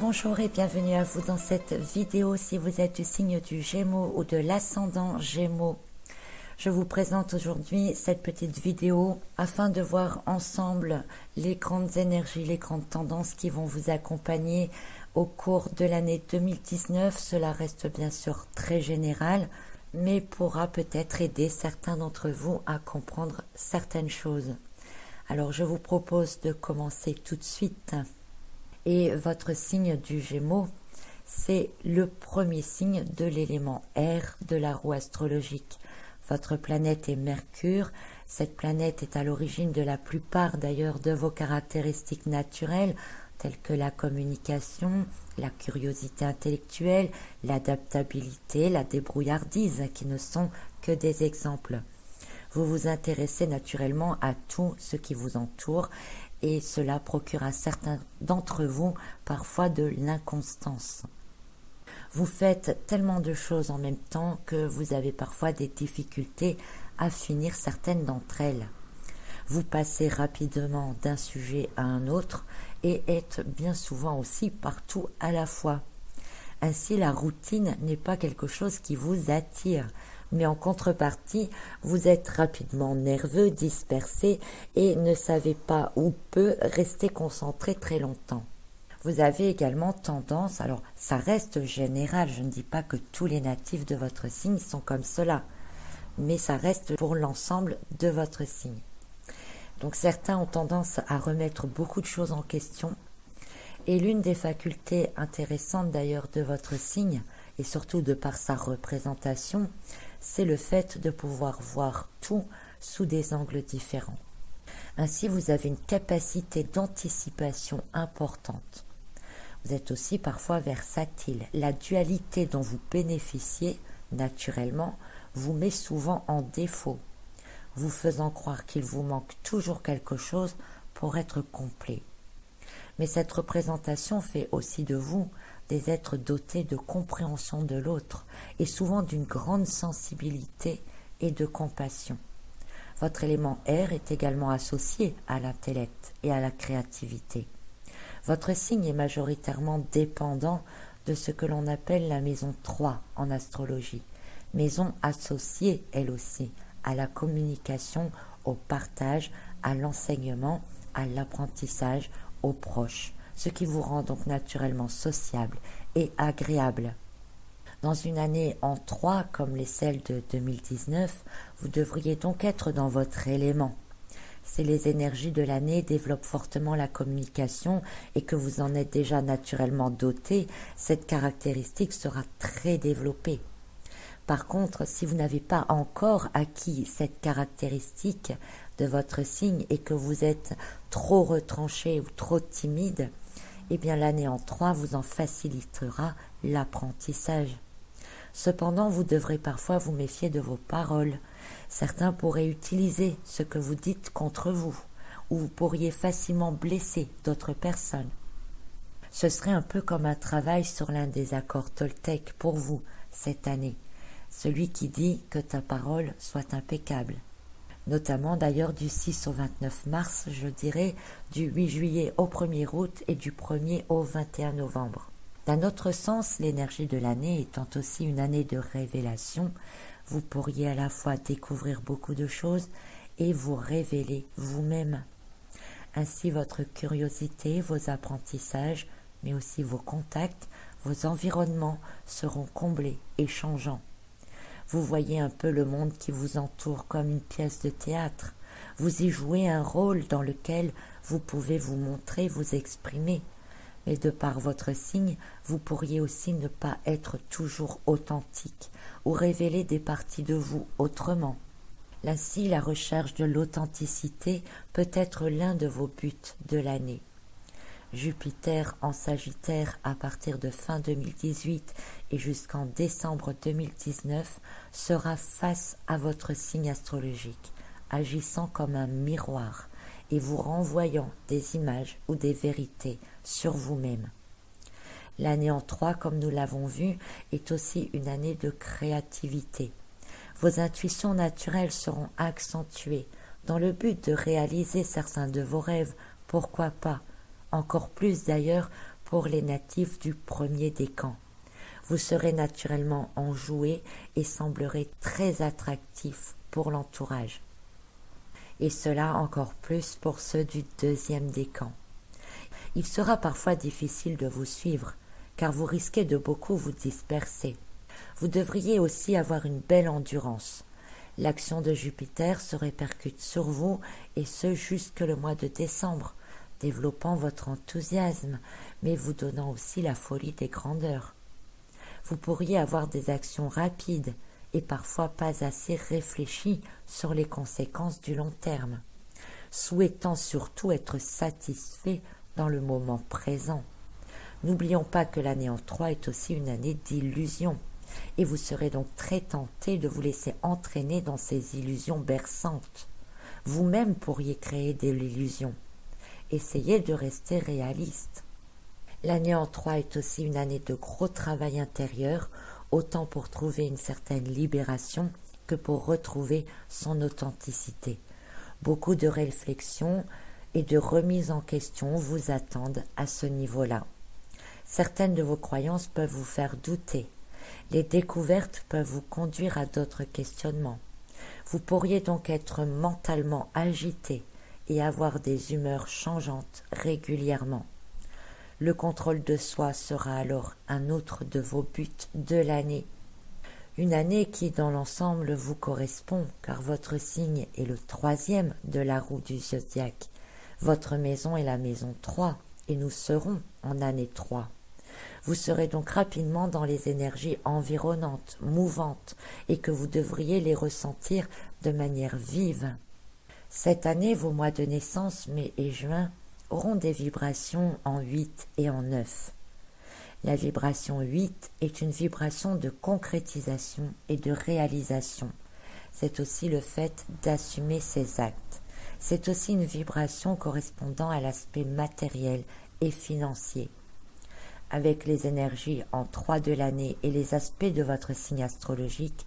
Bonjour et bienvenue à vous dans cette vidéo si vous êtes du signe du Gémeaux ou de l'ascendant Gémeaux. Je vous présente aujourd'hui cette petite vidéo afin de voir ensemble les grandes énergies, les grandes tendances qui vont vous accompagner au cours de l'année 2019. Cela reste bien sûr très général, mais pourra peut-être aider certains d'entre vous à comprendre certaines choses. Alors je vous propose de commencer tout de suite. Et votre signe du Gémeaux, c'est le premier signe de l'élément air de la roue astrologique. Votre planète est Mercure. Cette planète est à l'origine de la plupart d'ailleurs de vos caractéristiques naturelles, telles que la communication, la curiosité intellectuelle, l'adaptabilité, la débrouillardise, qui ne sont que des exemples. Vous vous intéressez naturellement à tout ce qui vous entoure et cela procure à certains d'entre vous parfois de l'inconstance. Vous faites tellement de choses en même temps que vous avez parfois des difficultés à finir certaines d'entre elles. Vous passez rapidement d'un sujet à un autre et êtes bien souvent aussi partout à la fois. Ainsi, la routine n'est pas quelque chose qui vous attire, mais en contrepartie, vous êtes rapidement nerveux, dispersé et ne savez pas ou peu rester concentré très longtemps. Vous avez également tendance, alors ça reste général, je ne dis pas que tous les natifs de votre signe sont comme cela, mais ça reste pour l'ensemble de votre signe. Donc certains ont tendance à remettre beaucoup de choses en question, et l'une des facultés intéressantes d'ailleurs de votre signe, et surtout de par sa représentation, c'est le fait de pouvoir voir tout sous des angles différents. Ainsi, vous avez une capacité d'anticipation importante. Vous êtes aussi parfois versatile. La dualité dont vous bénéficiez naturellement vous met souvent en défaut, vous faisant croire qu'il vous manque toujours quelque chose pour être complet. Mais cette représentation fait aussi de vous des êtres dotés de compréhension de l'autre et souvent d'une grande sensibilité et de compassion. Votre élément air est également associé à l'intellect et à la créativité. Votre signe est majoritairement dépendant de ce que l'on appelle la maison 3 en astrologie, maison associée elle aussi à la communication, au partage, à l'enseignement, à l'apprentissage, aux proches, ce qui vous rend donc naturellement sociable et agréable. Dans une année en 3 comme les celles de 2019, vous devriez donc être dans votre élément. Si les énergies de l'année développent fortement la communication et que vous en êtes déjà naturellement doté, cette caractéristique sera très développée. Par contre, si vous n'avez pas encore acquis cette caractéristique de votre signe et que vous êtes trop retranché ou trop timide, eh bien l'année en 3 vous en facilitera l'apprentissage. Cependant, vous devrez parfois vous méfier de vos paroles. Certains pourraient utiliser ce que vous dites contre vous, ou vous pourriez facilement blesser d'autres personnes. Ce serait un peu comme un travail sur l'un des accords Toltec pour vous cette année, celui qui dit que ta parole soit impeccable. Notamment d'ailleurs du 6 au 29 mars, je dirais, du 8 juillet au 1er août et du 1er au 21 novembre. D'un autre sens, l'énergie de l'année étant aussi une année de révélation, vous pourriez à la fois découvrir beaucoup de choses et vous révéler vous-même. Ainsi, votre curiosité, vos apprentissages, mais aussi vos contacts, vos environnements seront comblés et changeants. Vous voyez un peu le monde qui vous entoure comme une pièce de théâtre. Vous y jouez un rôle dans lequel vous pouvez vous montrer, vous exprimer. Mais de par votre signe, vous pourriez aussi ne pas être toujours authentique ou révéler des parties de vous autrement. Ainsi, la recherche de l'authenticité peut être l'un de vos buts de l'année. Jupiter en Sagittaire à partir de fin 2018 et jusqu'en décembre 2019 sera face à votre signe astrologique, agissant comme un miroir et vous renvoyant des images ou des vérités sur vous-même. L'année en 3, comme nous l'avons vu, est aussi une année de créativité. Vos intuitions naturelles seront accentuées dans le but de réaliser certains de vos rêves, pourquoi pas, encore plus d'ailleurs pour les natifs du premier décan. Vous serez naturellement enjoué et semblerez très attractif pour l'entourage. Et cela encore plus pour ceux du deuxième décan. Il sera parfois difficile de vous suivre, car vous risquez de beaucoup vous disperser. Vous devriez aussi avoir une belle endurance. L'action de Jupiter se répercute sur vous, et ce jusque le mois de décembre, développant votre enthousiasme, mais vous donnant aussi la folie des grandeurs. Vous pourriez avoir des actions rapides et parfois pas assez réfléchies sur les conséquences du long terme, souhaitant surtout être satisfait dans le moment présent. N'oublions pas que l'année en 3 est aussi une année d'illusions, et vous serez donc très tenté de vous laisser entraîner dans ces illusions berçantes. Vous-même pourriez créer de l'illusion. Essayez de rester réaliste. L'année en 3 est aussi une année de gros travail intérieur, autant pour trouver une certaine libération que pour retrouver son authenticité. Beaucoup de réflexions et de remise en question vous attendent à ce niveau-là. Certaines de vos croyances peuvent vous faire douter. Les découvertes peuvent vous conduire à d'autres questionnements. Vous pourriez donc être mentalement agité et avoir des humeurs changeantes régulièrement. Le contrôle de soi sera alors un autre de vos buts de l'année. Une année qui, dans l'ensemble, vous correspond, car votre signe est le 3e de la roue du zodiaque. Votre maison est la maison 3, et nous serons en année 3. Vous serez donc rapidement dans les énergies environnantes, mouvantes, et que vous devriez les ressentir de manière vive. Cette année, vos mois de naissance, mai et juin, auront des vibrations en 8 et en 9. La vibration 8 est une vibration de concrétisation et de réalisation. C'est aussi le fait d'assumer ses actes. C'est aussi une vibration correspondant à l'aspect matériel et financier. Avec les énergies en 3 de l'année et les aspects de votre signe astrologique,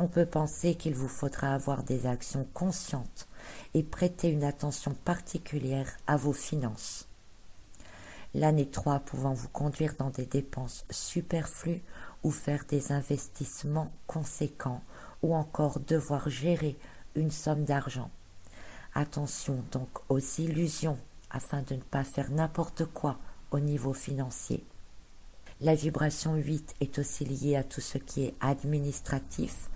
on peut penser qu'il vous faudra avoir des actions conscientes et prêter une attention particulière à vos finances. L'année 3 pouvant vous conduire dans des dépenses superflues ou faire des investissements conséquents ou encore devoir gérer une somme d'argent. Attention donc aux illusions afin de ne pas faire n'importe quoi au niveau financier. La vibration 8 est aussi liée à tout ce qui est administratif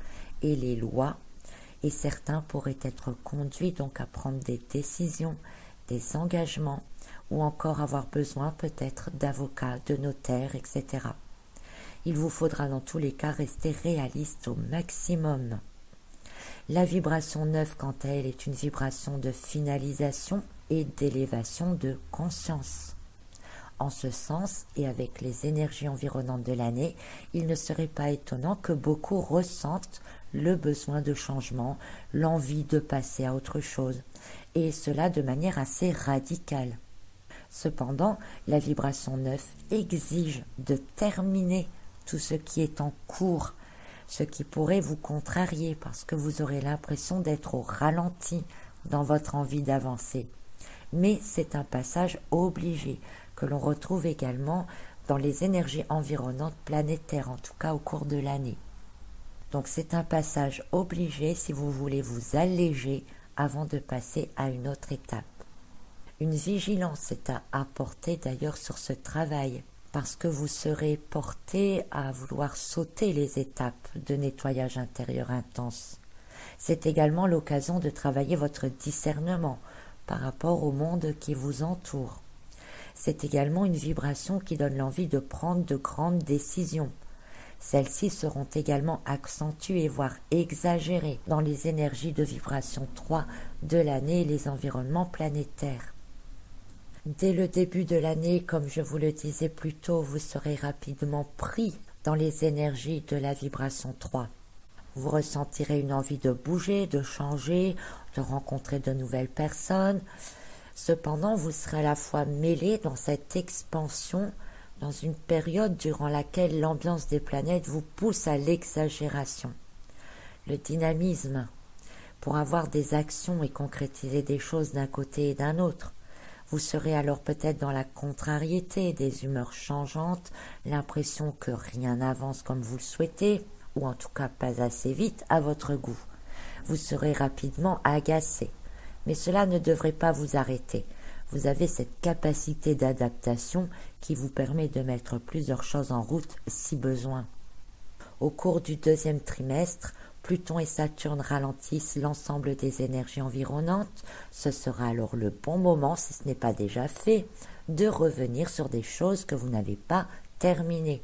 et les lois, et certains pourraient être conduits donc à prendre des décisions, des engagements, ou encore avoir besoin peut-être d'avocats, de notaires, etc. Il vous faudra dans tous les cas rester réaliste au maximum. La vibration 9, quant à elle, est une vibration de finalisation et d'élévation de conscience. En ce sens, et avec les énergies environnantes de l'année, il ne serait pas étonnant que beaucoup ressentent le besoin de changement, l'envie de passer à autre chose, et cela de manière assez radicale. Cependant, la vibration 9 exige de terminer tout ce qui est en cours, ce qui pourrait vous contrarier parce que vous aurez l'impression d'être au ralenti dans votre envie d'avancer. Mais c'est un passage obligé que l'on retrouve également dans les énergies environnantes planétaires, en tout cas au cours de l'année. Donc c'est un passage obligé si vous voulez vous alléger avant de passer à une autre étape. Une vigilance est à apporter d'ailleurs sur ce travail, parce que vous serez porté à vouloir sauter les étapes de nettoyage intérieur intense. C'est également l'occasion de travailler votre discernement par rapport au monde qui vous entoure. C'est également une vibration qui donne l'envie de prendre de grandes décisions. Celles-ci seront également accentuées, voire exagérées, dans les énergies de vibration 3 de l'année et les environnements planétaires. Dès le début de l'année, comme je vous le disais plus tôt, vous serez rapidement pris dans les énergies de la vibration 3. Vous ressentirez une envie de bouger, de changer, de rencontrer de nouvelles personnes. Cependant, vous serez à la fois mêlé dans cette expansion, dans une période durant laquelle l'ambiance des planètes vous pousse à l'exagération. Le dynamisme, pour avoir des actions et concrétiser des choses d'un côté et d'un autre. Vous serez alors peut-être dans la contrariété, des humeurs changeantes, l'impression que rien n'avance comme vous le souhaitez, ou en tout cas pas assez vite à votre goût. Vous serez rapidement agacé, mais cela ne devrait pas vous arrêter. Vous avez cette capacité d'adaptation qui vous permet de mettre plusieurs choses en route si besoin. Au cours du deuxième trimestre, Pluton et Saturne ralentissent l'ensemble des énergies environnantes. Ce sera alors le bon moment, si ce n'est pas déjà fait, de revenir sur des choses que vous n'avez pas terminées.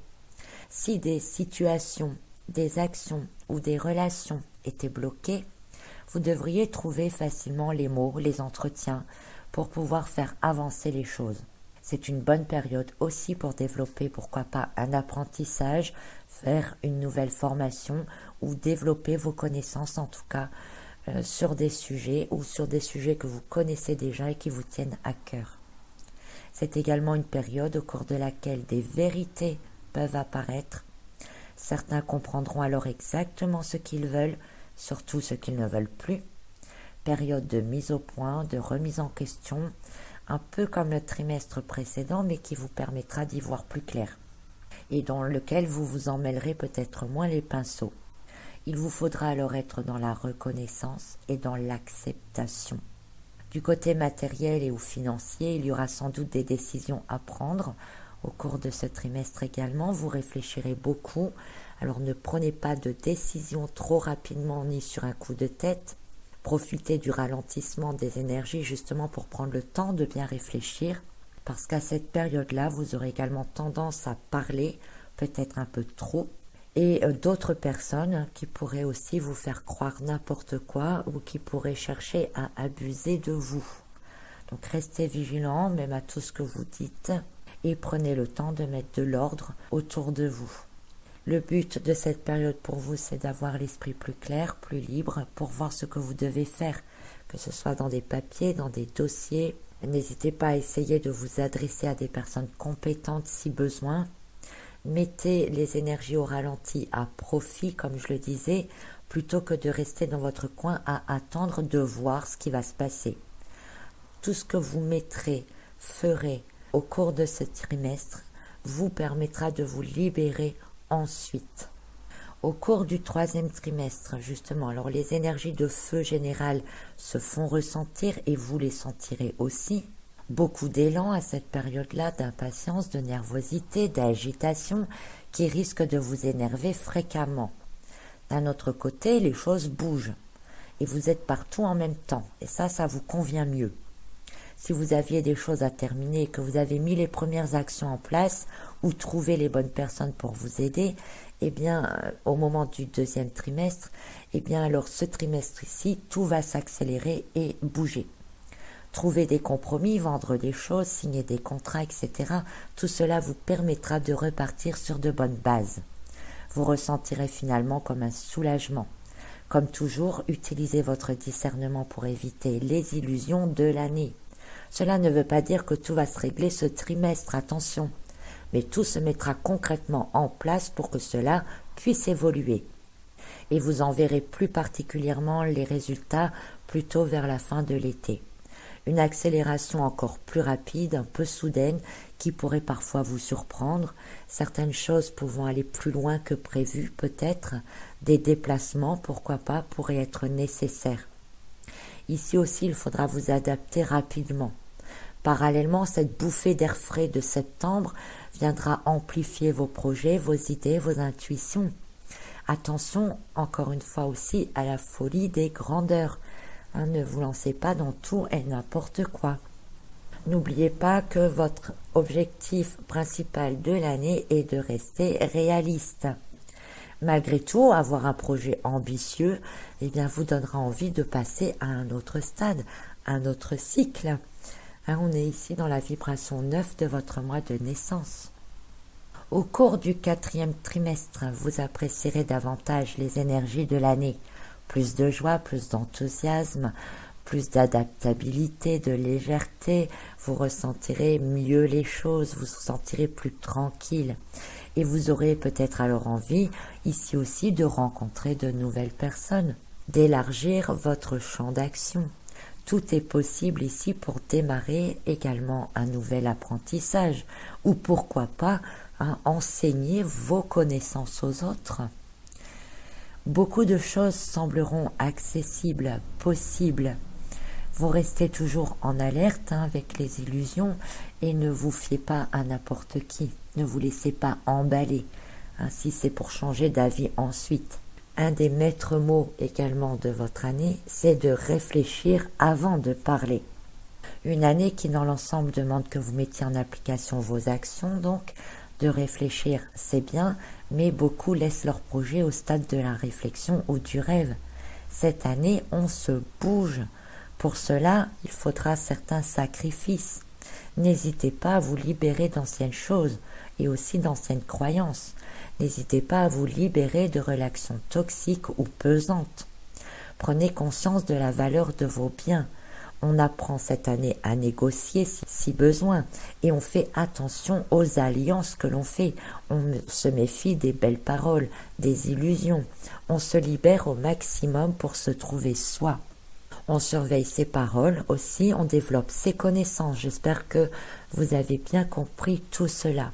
Si des situations, des actions ou des relations étaient bloquées, vous devriez trouver facilement les mots, les entretiens, pour pouvoir faire avancer les choses. C'est une bonne période aussi pour développer, pourquoi pas, un apprentissage, faire une nouvelle formation ou développer vos connaissances en tout cas sur des sujets ou sur des sujets que vous connaissez déjà et qui vous tiennent à cœur. C'est également une période au cours de laquelle des vérités peuvent apparaître. Certains comprendront alors exactement ce qu'ils veulent, surtout ce qu'ils ne veulent plus. Période de mise au point, de remise en question, un peu comme le trimestre précédent, mais qui vous permettra d'y voir plus clair, et dans lequel vous vous emmêlerez peut-être moins les pinceaux. Il vous faudra alors être dans la reconnaissance et dans l'acceptation. Du côté matériel et ou financier, il y aura sans doute des décisions à prendre. Au cours de ce trimestre également, vous réfléchirez beaucoup. Alors ne prenez pas de décision trop rapidement ni sur un coup de tête. Profitez du ralentissement des énergies justement pour prendre le temps de bien réfléchir. Parce qu'à cette période-là, vous aurez également tendance à parler, peut-être un peu trop, et d'autres personnes qui pourraient aussi vous faire croire n'importe quoi ou qui pourraient chercher à abuser de vous. Donc restez vigilants même à tout ce que vous dites et prenez le temps de mettre de l'ordre autour de vous. Le but de cette période pour vous, c'est d'avoir l'esprit plus clair, plus libre pour voir ce que vous devez faire, que ce soit dans des papiers, dans des dossiers. N'hésitez pas à essayer de vous adresser à des personnes compétentes si besoin. Mettez les énergies au ralenti à profit, comme je le disais, plutôt que de rester dans votre coin à attendre de voir ce qui va se passer. Tout ce que vous mettrez, ferez au cours de ce trimestre vous permettra de vous libérer ensuite. Au cours du troisième trimestre, justement, alors les énergies de feu général se font ressentir et vous les sentirez aussi. Beaucoup d'élan à cette période-là, d'impatience, de nervosité, d'agitation qui risquent de vous énerver fréquemment. D'un autre côté, les choses bougent et vous êtes partout en même temps et ça vous convient mieux. Si vous aviez des choses à terminer et que vous avez mis les premières actions en place ou trouvé les bonnes personnes pour vous aider, eh bien, au moment du deuxième trimestre, eh bien, alors ce trimestre-ci, tout va s'accélérer et bouger. Trouver des compromis, vendre des choses, signer des contrats, etc. Tout cela vous permettra de repartir sur de bonnes bases. Vous ressentirez finalement comme un soulagement. Comme toujours, utilisez votre discernement pour éviter les illusions de l'année. Cela ne veut pas dire que tout va se régler ce trimestre, attention. Mais tout se mettra concrètement en place pour que cela puisse évoluer. Et vous en verrez plus particulièrement les résultats plutôt vers la fin de l'été. Une accélération encore plus rapide, un peu soudaine, qui pourrait parfois vous surprendre, certaines choses pouvant aller plus loin que prévu peut-être, des déplacements, pourquoi pas, pourraient être nécessaires. Ici aussi, il faudra vous adapter rapidement. Parallèlement, cette bouffée d'air frais de septembre viendra amplifier vos projets, vos idées, vos intuitions. Attention, encore une fois aussi, à la folie des grandeurs. Ne vous lancez pas dans tout et n'importe quoi. N'oubliez pas que votre objectif principal de l'année est de rester réaliste. Malgré tout, avoir un projet ambitieux, eh bien, vous donnera envie de passer à un autre stade, un autre cycle. On est ici dans la vibration 9 de votre mois de naissance. Au cours du quatrième trimestre, vous apprécierez davantage les énergies de l'année. Plus de joie, plus d'enthousiasme, plus d'adaptabilité, de légèreté. Vous ressentirez mieux les choses, vous vous sentirez plus tranquille. Et vous aurez peut-être alors envie, ici aussi, de rencontrer de nouvelles personnes, d'élargir votre champ d'action. Tout est possible ici pour démarrer également un nouvel apprentissage ou pourquoi pas enseigner vos connaissances aux autres. Beaucoup de choses sembleront accessibles, possibles. Vous restez toujours en alerte avec les illusions et ne vous fiez pas à n'importe qui. Ne vous laissez pas emballer, si c'est pour changer d'avis ensuite. Un des maîtres mots également de votre année, c'est de réfléchir avant de parler. Une année qui dans l'ensemble demande que vous mettiez en application vos actions, donc de réfléchir c'est bien, mais beaucoup laissent leur projet au stade de la réflexion ou du rêve. Cette année, on se bouge. Pour cela, il faudra certains sacrifices. N'hésitez pas à vous libérer d'anciennes choses et aussi d'anciennes croyances. N'hésitez pas à vous libérer de relations toxiques ou pesantes. Prenez conscience de la valeur de vos biens. On apprend cette année à négocier si besoin et on fait attention aux alliances que l'on fait. On se méfie des belles paroles, des illusions. On se libère au maximum pour se trouver soi. On surveille ses paroles aussi, on développe ses connaissances. J'espère que vous avez bien compris tout cela.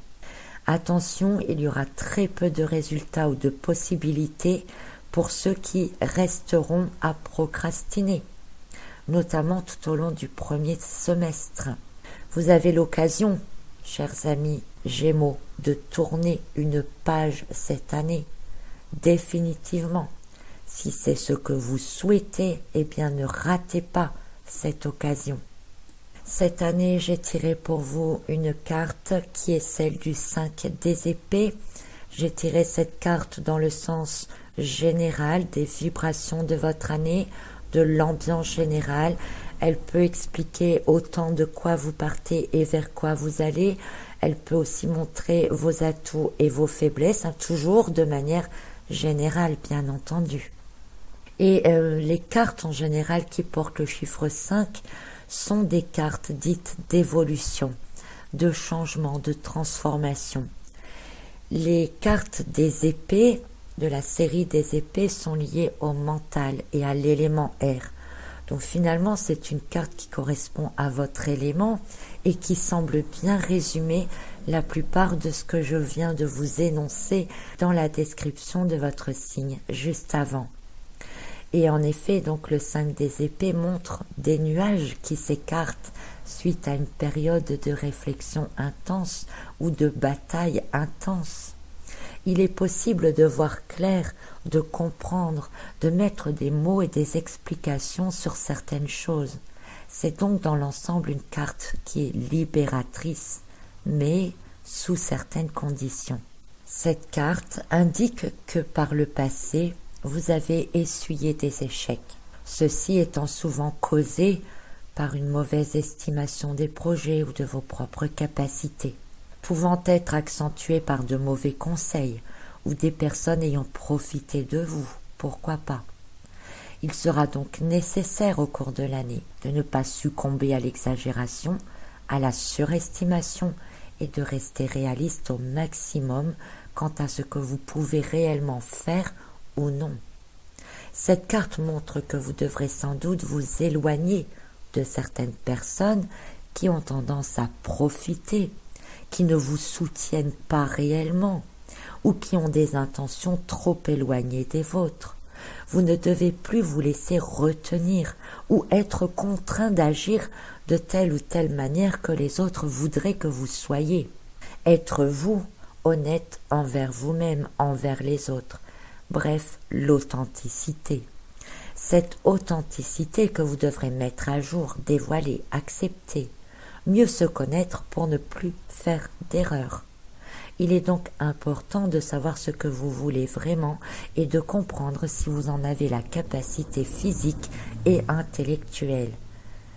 Attention, il y aura très peu de résultats ou de possibilités pour ceux qui resteront à procrastiner, notamment tout au long du premier semestre. Vous avez l'occasion, chers amis Gémeaux, de tourner une page cette année, définitivement. Si c'est ce que vous souhaitez, eh bien ne ratez pas cette occasion. Cette année, j'ai tiré pour vous une carte qui est celle du 5 des épées. J'ai tiré cette carte dans le sens général des vibrations de votre année, de l'ambiance générale. Elle peut expliquer autant de quoi vous partez et vers quoi vous allez. Elle peut aussi montrer vos atouts et vos faiblesses, toujours de manière générale, bien entendu. Et les cartes en général qui portent le chiffre 5 sont des cartes dites d'évolution, de changement, de transformation. Les cartes des épées, de la série des épées, sont liées au mental et à l'élément air. Donc finalement, c'est une carte qui correspond à votre élément et qui semble bien résumer la plupart de ce que je viens de vous énoncer dans la description de votre signe juste avant. Et en effet, donc le 5 des épées montre des nuages qui s'écartent suite à une période de réflexion intense ou de bataille intense. Il est possible de voir clair, de comprendre, de mettre des mots et des explications sur certaines choses. C'est donc dans l'ensemble une carte qui est libératrice, mais sous certaines conditions. Cette carte indique que par le passé, vous avez essuyé des échecs, ceci étant souvent causé par une mauvaise estimation des projets ou de vos propres capacités, pouvant être accentué par de mauvais conseils ou des personnes ayant profité de vous, pourquoi pas. Il sera donc nécessaire au cours de l'année de ne pas succomber à l'exagération, à la surestimation et de rester réaliste au maximum quant à ce que vous pouvez réellement faire ou non. Cette carte montre que vous devrez sans doute vous éloigner de certaines personnes qui ont tendance à profiter, qui ne vous soutiennent pas réellement ou qui ont des intentions trop éloignées des vôtres. Vous ne devez plus vous laisser retenir ou être contraint d'agir de telle ou telle manière que les autres voudraient que vous soyez. Être vous, honnête envers vous-même, envers les autres. Bref, l'authenticité. Cette authenticité que vous devrez mettre à jour, dévoiler, accepter. Mieux se connaître pour ne plus faire d'erreurs. Il est donc important de savoir ce que vous voulez vraiment et de comprendre si vous en avez la capacité physique et intellectuelle.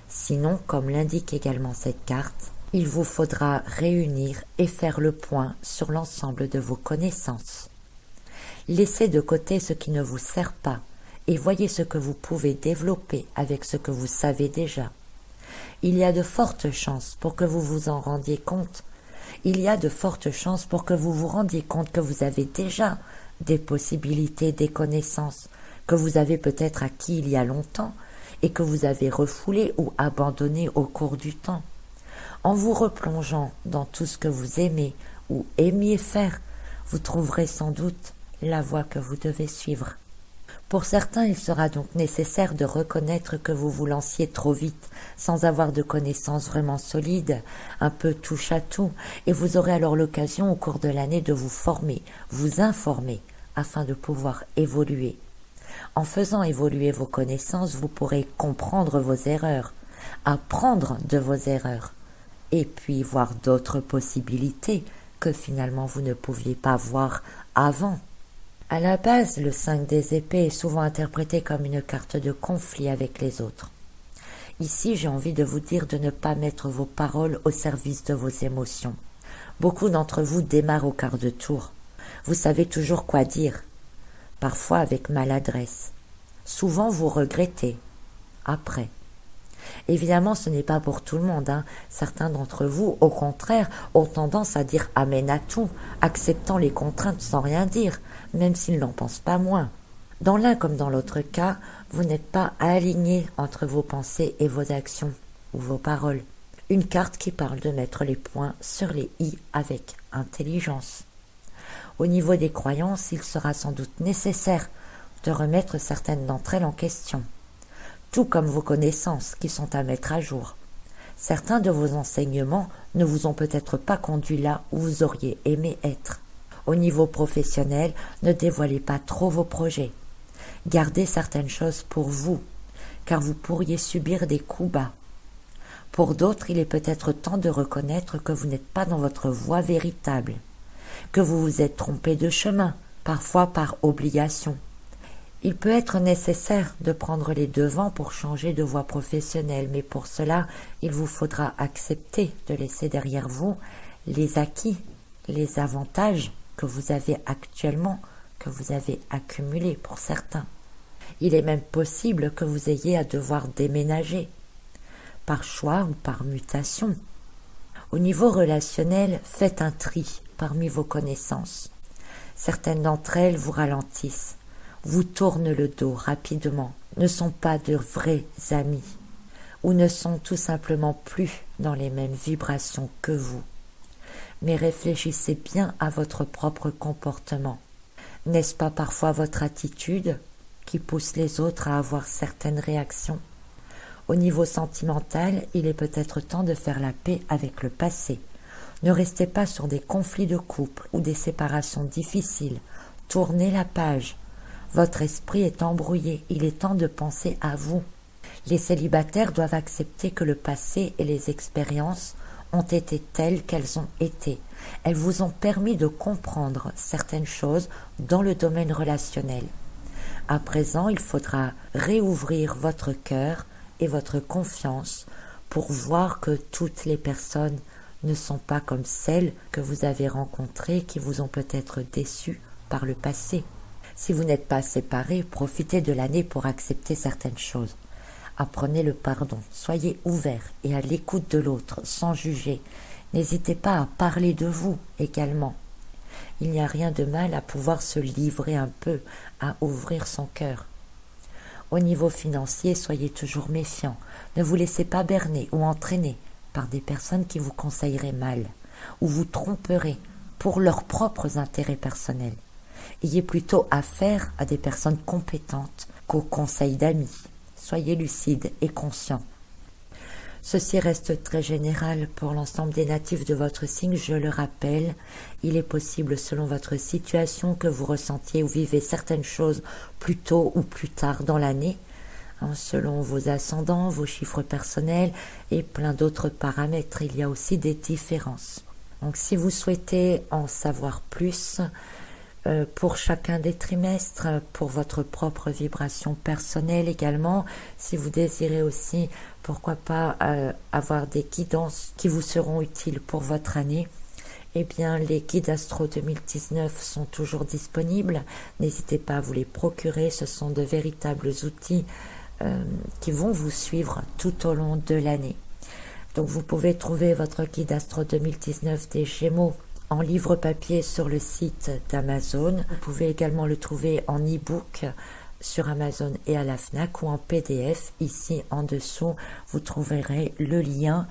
Sinon, comme l'indique également cette carte, il vous faudra réunir et faire le point sur l'ensemble de vos connaissances. Laissez de côté ce qui ne vous sert pas et voyez ce que vous pouvez développer avec ce que vous savez déjà. Il y a de fortes chances pour que vous vous en rendiez compte. Il y a de fortes chances pour que vous vous rendiez compte que vous avez déjà des possibilités, des connaissances que vous avez peut-être acquis il y a longtemps et que vous avez refoulé ou abandonné au cours du temps. En vous replongeant dans tout ce que vous aimez ou aimiez faire, vous trouverez sans doute la voie que vous devez suivre. Pour certains, il sera donc nécessaire de reconnaître que vous vous lanciez trop vite, sans avoir de connaissances vraiment solides, un peu touche à tout, et vous aurez alors l'occasion au cours de l'année de vous former, vous informer, afin de pouvoir évoluer. En faisant évoluer vos connaissances, vous pourrez comprendre vos erreurs, apprendre de vos erreurs, et puis voir d'autres possibilités que finalement vous ne pouviez pas voir avant. À la base, le 5 des épées est souvent interprété comme une carte de conflit avec les autres. Ici, j'ai envie de vous dire de ne pas mettre vos paroles au service de vos émotions. Beaucoup d'entre vous démarrent au quart de tour. Vous savez toujours quoi dire, parfois avec maladresse. Souvent, vous regrettez, après. Évidemment, ce n'est pas pour tout le monde, hein. Certains d'entre vous, au contraire, ont tendance à dire amen à tout, acceptant les contraintes sans rien dire, même s'ils n'en pensent pas moins. Dans l'un comme dans l'autre cas, vous n'êtes pas aligné entre vos pensées et vos actions, ou vos paroles. Une carte qui parle de mettre les points sur les i avec intelligence. Au niveau des croyances, il sera sans doute nécessaire de remettre certaines d'entre elles en question, tout comme vos connaissances qui sont à mettre à jour. Certains de vos enseignements ne vous ont peut-être pas conduit là où vous auriez aimé être. Au niveau professionnel, ne dévoilez pas trop vos projets. Gardez certaines choses pour vous, car vous pourriez subir des coups bas. Pour d'autres, il est peut-être temps de reconnaître que vous n'êtes pas dans votre voie véritable, que vous vous êtes trompé de chemin, parfois par obligation. Il peut être nécessaire de prendre les devants pour changer de voie professionnelle, mais pour cela, il vous faudra accepter de laisser derrière vous les acquis, les avantages que vous avez actuellement, que vous avez accumulés pour certains. Il est même possible que vous ayez à devoir déménager, par choix ou par mutation. Au niveau relationnel, faites un tri parmi vos connaissances. Certaines d'entre elles vous ralentissent, vous tournent le dos rapidement, ne sont pas de vrais amis, ou ne sont tout simplement plus dans les mêmes vibrations que vous. Mais réfléchissez bien à votre propre comportement. N'est-ce pas parfois votre attitude qui pousse les autres à avoir certaines réactions? Au niveau sentimental, il est peut-être temps de faire la paix avec le passé. Ne restez pas sur des conflits de couple ou des séparations difficiles. Tournez la page. Votre esprit est embrouillé, il est temps de penser à vous. Les célibataires doivent accepter que le passé et les expériences ont été telles qu'elles ont été. Elles vous ont permis de comprendre certaines choses dans le domaine relationnel. À présent, il faudra réouvrir votre cœur et votre confiance pour voir que toutes les personnes ne sont pas comme celles que vous avez rencontrées qui vous ont peut-être déçu par le passé. Si vous n'êtes pas séparés, profitez de l'année pour accepter certaines choses. Apprenez le pardon, soyez ouverts et à l'écoute de l'autre, sans juger. N'hésitez pas à parler de vous également. Il n'y a rien de mal à pouvoir se livrer un peu, à ouvrir son cœur. Au niveau financier, soyez toujours méfiants. Ne vous laissez pas berner ou entraîner par des personnes qui vous conseilleraient mal ou vous tromperaient pour leurs propres intérêts personnels. Ayez plutôt affaire à des personnes compétentes qu'aux conseils d'amis. Soyez lucides et conscients. Ceci reste très général pour l'ensemble des natifs de votre signe, je le rappelle. Il est possible, selon votre situation, que vous ressentiez ou vivez certaines choses plus tôt ou plus tard dans l'année, selon vos ascendants, vos chiffres personnels et plein d'autres paramètres. Il y a aussi des différences. Donc si vous souhaitez en savoir plus, pour chacun des trimestres, pour votre propre vibration personnelle également, si vous désirez aussi, pourquoi pas, avoir des guidances qui vous seront utiles pour votre année, eh bien les guides Astro 2019 sont toujours disponibles, n'hésitez pas à vous les procurer, ce sont de véritables outils qui vont vous suivre tout au long de l'année. Donc vous pouvez trouver votre guide Astro 2019 des Gémeaux en livre papier sur le site d'Amazon. Vous pouvez également le trouver en e-book sur Amazon et à la Fnac ou en PDF. Ici en dessous, vous trouverez le lien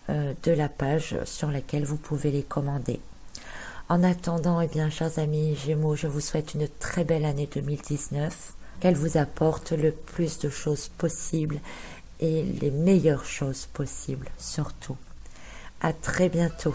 de la page sur laquelle vous pouvez les commander. En attendant, eh bien, chers amis Gémeaux, je vous souhaite une très belle année 2019, qu'elle vous apporte le plus de choses possibles et les meilleures choses possibles surtout. À très bientôt.